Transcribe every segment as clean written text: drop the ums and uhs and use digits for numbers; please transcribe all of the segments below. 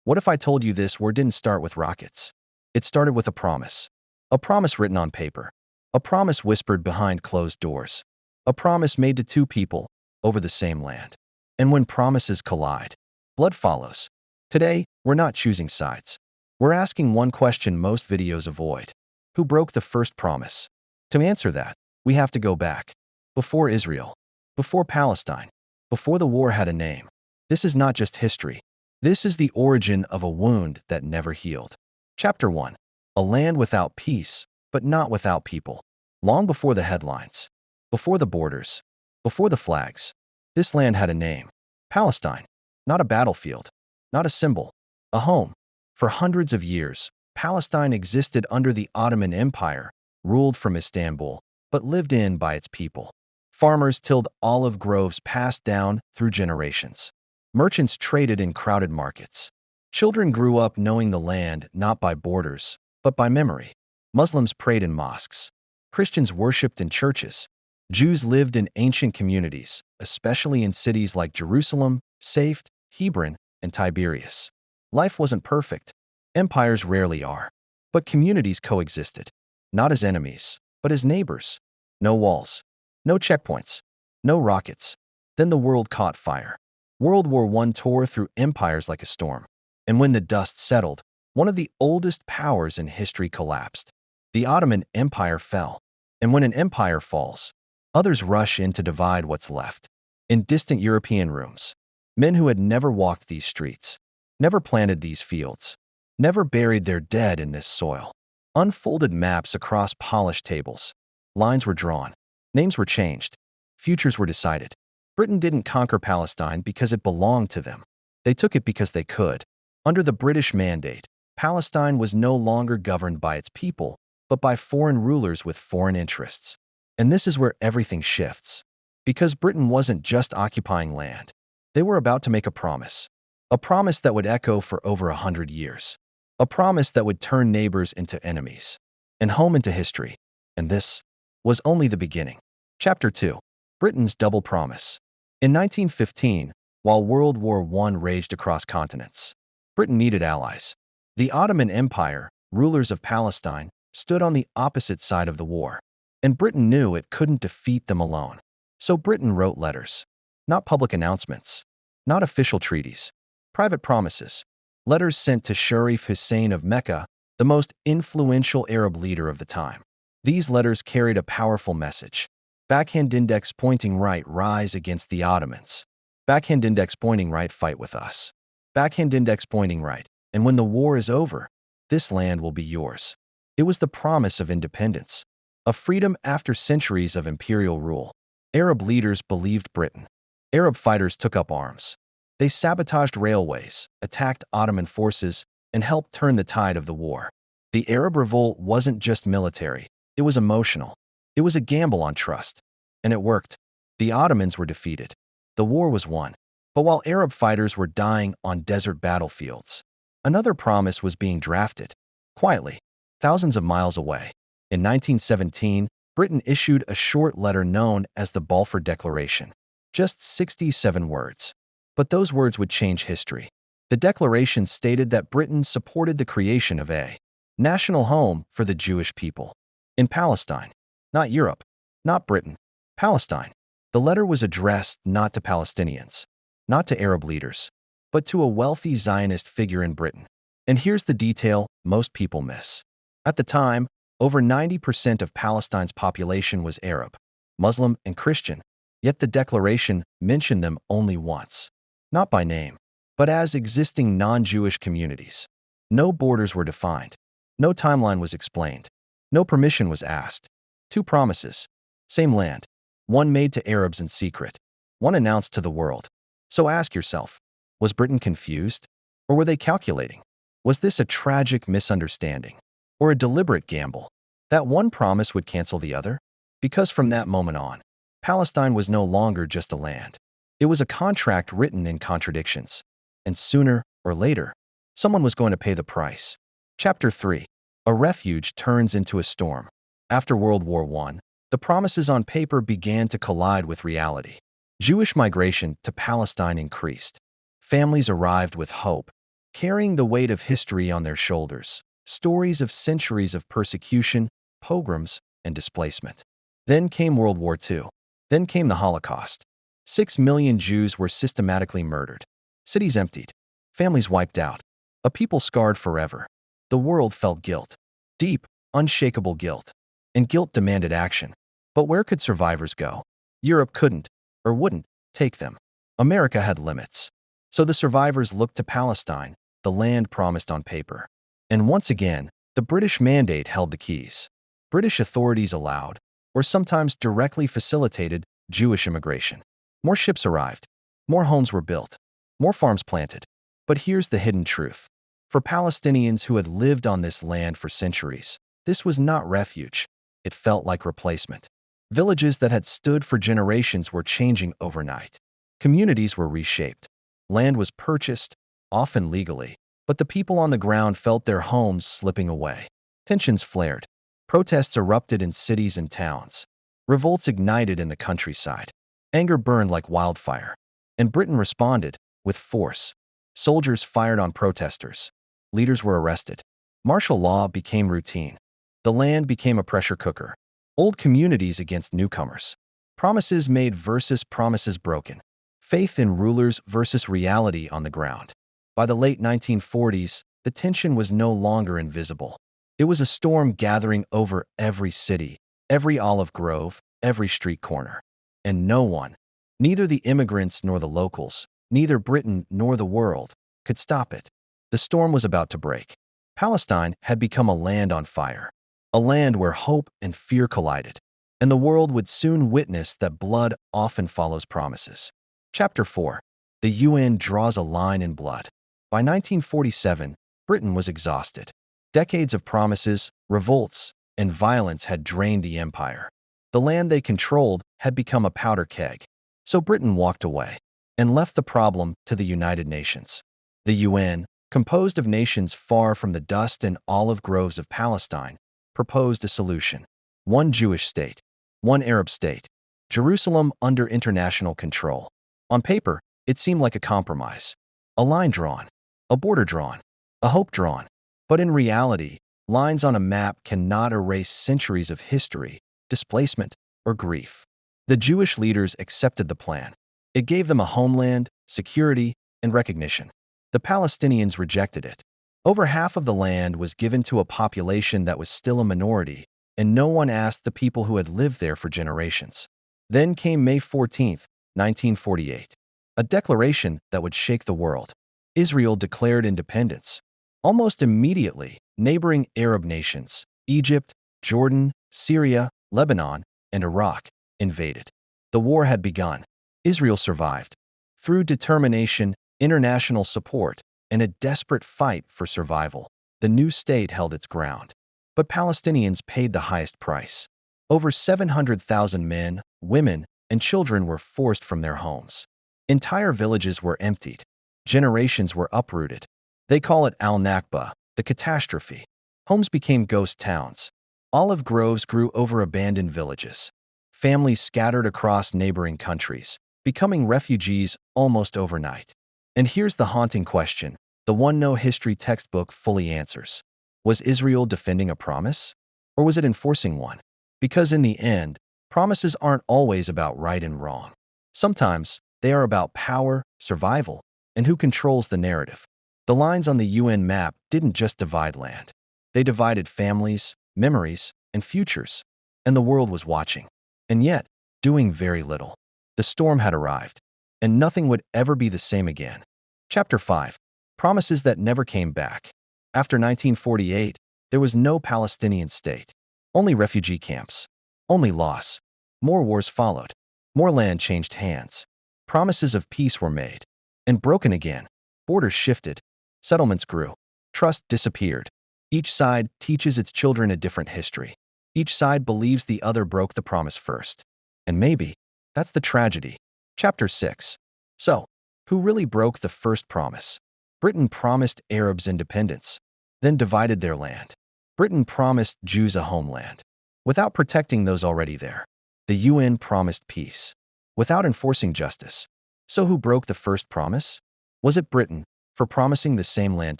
What if I told you this war didn't start with rockets? It started with a promise. A promise written on paper. A promise whispered behind closed doors. A promise made to two people over the same land. And when promises collide, blood follows. Today, we're not choosing sides. We're asking one question most videos avoid. Who broke the first promise? To answer that, we have to go back. Before Israel. Before Palestine. Before the war had a name. This is not just history. This is the origin of a wound that never healed. Chapter 1. A land without peace, but not without people. Long before the headlines. Before the borders. Before the flags. This land had a name. Palestine. Not a battlefield. Not a symbol. A home. For hundreds of years, Palestine existed under the Ottoman Empire, ruled from Istanbul, but lived in by its people. Farmers tilled olive groves passed down through generations. Merchants traded in crowded markets. Children grew up knowing the land not by borders, but by memory. Muslims prayed in mosques. Christians worshipped in churches. Jews lived in ancient communities, especially in cities like Jerusalem, Safed, Hebron, and Tiberias. Life wasn't perfect. Empires rarely are. But communities coexisted, not as enemies, but as neighbors. No walls. No checkpoints. No rockets. Then the world caught fire. World War I tore through empires like a storm. And when the dust settled, one of the oldest powers in history collapsed. The Ottoman Empire fell. And when an empire falls, others rush in to divide what's left. In distant European rooms, men who had never walked these streets, never planted these fields, never buried their dead in this soil, unfolded maps across polished tables. Lines were drawn. Names were changed. Futures were decided. Britain didn't conquer Palestine because it belonged to them. They took it because they could. Under the British Mandate, Palestine was no longer governed by its people, but by foreign rulers with foreign interests. And this is where everything shifts. Because Britain wasn't just occupying land. They were about to make a promise. A promise that would echo for over 100 years. A promise that would turn neighbors into enemies. And home into history. And this was only the beginning. Chapter 2. Britain's Double Promise. In 1915, while World War I raged across continents, Britain needed allies. The Ottoman Empire, rulers of Palestine, stood on the opposite side of the war. And Britain knew it couldn't defeat them alone. So Britain wrote letters. Not public announcements. Not official treaties. Private promises. Letters sent to Sharif Hussein of Mecca, the most influential Arab leader of the time. These letters carried a powerful message. Backhand index pointing right, rise against the Ottomans. Backhand index pointing right, fight with us. Backhand index pointing right, and when the war is over, this land will be yours. It was the promise of independence, of freedom after centuries of imperial rule. Arab leaders believed Britain. Arab fighters took up arms. They sabotaged railways, attacked Ottoman forces, and helped turn the tide of the war. The Arab revolt wasn't just military, it was emotional. It was a gamble on trust. And it worked. The Ottomans were defeated. The war was won. But while Arab fighters were dying on desert battlefields, another promise was being drafted, quietly, thousands of miles away. In 1917, Britain issued a short letter known as the Balfour Declaration. Just 67 words. But those words would change history. The declaration stated that Britain supported the creation of a national home for the Jewish people in Palestine. Not Europe, not Britain, Palestine. The letter was addressed not to Palestinians, not to Arab leaders, but to a wealthy Zionist figure in Britain. And here's the detail most people miss. At the time, over 90% of Palestine's population was Arab, Muslim, and Christian, yet the declaration mentioned them only once. Not by name, but as existing non-Jewish communities. No borders were defined. No timeline was explained. No permission was asked. Two promises. Same land. One made to Arabs in secret. One announced to the world. So ask yourself, was Britain confused? Or were they calculating? Was this a tragic misunderstanding? Or a deliberate gamble? That one promise would cancel the other? Because from that moment on, Palestine was no longer just a land. It was a contract written in contradictions. And sooner or later, someone was going to pay the price. Chapter 3. A refuge turns into a storm. After World War I, the promises on paper began to collide with reality. Jewish migration to Palestine increased. Families arrived with hope, carrying the weight of history on their shoulders, stories of centuries of persecution, pogroms, and displacement. Then came World War II. Then came the Holocaust. 6 million Jews were systematically murdered. Cities emptied. Families wiped out. A people scarred forever. The world felt guilt. Deep, unshakable guilt. And guilt demanded action. But where could survivors go? Europe couldn't, or wouldn't, take them. America had limits. So the survivors looked to Palestine, the land promised on paper. And once again, the British mandate held the keys. British authorities allowed, or sometimes directly facilitated, Jewish immigration. More ships arrived. More homes were built. More farms planted. But here's the hidden truth. For Palestinians who had lived on this land for centuries, this was not refuge. It felt like replacement. Villages that had stood for generations were changing overnight. Communities were reshaped. Land was purchased, often legally, but the people on the ground felt their homes slipping away. Tensions flared. Protests erupted in cities and towns. Revolts ignited in the countryside. Anger burned like wildfire. And Britain responded with force. Soldiers fired on protesters. Leaders were arrested. Martial law became routine. The land became a pressure cooker. Old communities against newcomers. Promises made versus promises broken. Faith in rulers versus reality on the ground. By the late 1940s, the tension was no longer invisible. It was a storm gathering over every city, every olive grove, every street corner. And no one, neither the immigrants nor the locals, neither Britain nor the world, could stop it. The storm was about to break. Palestine had become a land on fire, a land where hope and fear collided, and the world would soon witness that blood often follows promises. Chapter 4. The UN draws a line in blood. By 1947, Britain was exhausted. Decades of promises, revolts, and violence had drained the empire. The land they controlled had become a powder keg. So Britain walked away and left the problem to the United Nations. The UN, composed of nations far from the dust and olive groves of Palestine, proposed a solution. One Jewish state, one Arab state, Jerusalem under international control. On paper, it seemed like a compromise. A line drawn, a border drawn, a hope drawn. But in reality, lines on a map cannot erase centuries of history, displacement, or grief. The Jewish leaders accepted the plan. It gave them a homeland, security, and recognition. The Palestinians rejected it. Over half of the land was given to a population that was still a minority, and no one asked the people who had lived there for generations. Then came May 14, 1948, a declaration that would shake the world. Israel declared independence. Almost immediately, neighboring Arab nations, Egypt, Jordan, Syria, Lebanon, and Iraq, invaded. The war had begun. Israel survived. Through determination, international support, and a desperate fight for survival, the new state held its ground. But Palestinians paid the highest price. Over 700,000 men, women, and children were forced from their homes. Entire villages were emptied. Generations were uprooted. They call it Al-Nakba, the catastrophe. Homes became ghost towns. Olive groves grew over abandoned villages. Families scattered across neighboring countries, becoming refugees almost overnight. And here's the haunting question, the one no history textbook fully answers. Was Israel defending a promise? Or was it enforcing one? Because in the end, promises aren't always about right and wrong. Sometimes they are about power, survival, and who controls the narrative. The lines on the UN map didn't just divide land. They divided families, memories, and futures. And the world was watching. And yet, doing very little. The storm had arrived. And nothing would ever be the same again. Chapter 5. Promises that never came back. After 1948, there was no Palestinian state. Only refugee camps. Only loss. More wars followed. More land changed hands. Promises of peace were made. And broken again. Borders shifted. Settlements grew. Trust disappeared. Each side teaches its children a different history. Each side believes the other broke the promise first. And maybe that's the tragedy. Chapter 6. So, who really broke the first promise? Britain promised Arabs independence, then divided their land. Britain promised Jews a homeland, without protecting those already there. The UN promised peace, without enforcing justice. So who broke the first promise? Was it Britain, for promising the same land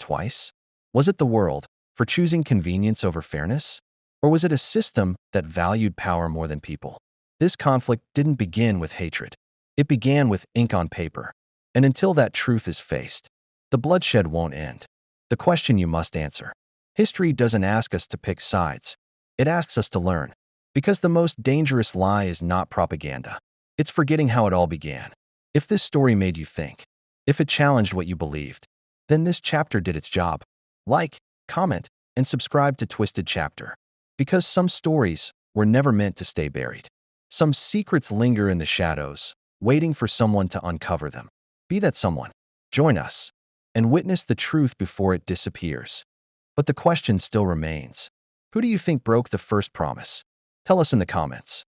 twice? Was it the world for choosing convenience over fairness? Or was it a system that valued power more than people? This conflict didn't begin with hatred. It began with ink on paper. And until that truth is faced, the bloodshed won't end. The question you must answer. History doesn't ask us to pick sides. It asks us to learn. Because the most dangerous lie is not propaganda. It's forgetting how it all began. If this story made you think, if it challenged what you believed, then this chapter did its job. Like, comment, and subscribe to Twisted Chapter. Because some stories were never meant to stay buried. Some secrets linger in the shadows, waiting for someone to uncover them. Be that someone. Join us and witness the truth before it disappears. But the question still remains. Who do you think broke the first promise? Tell us in the comments.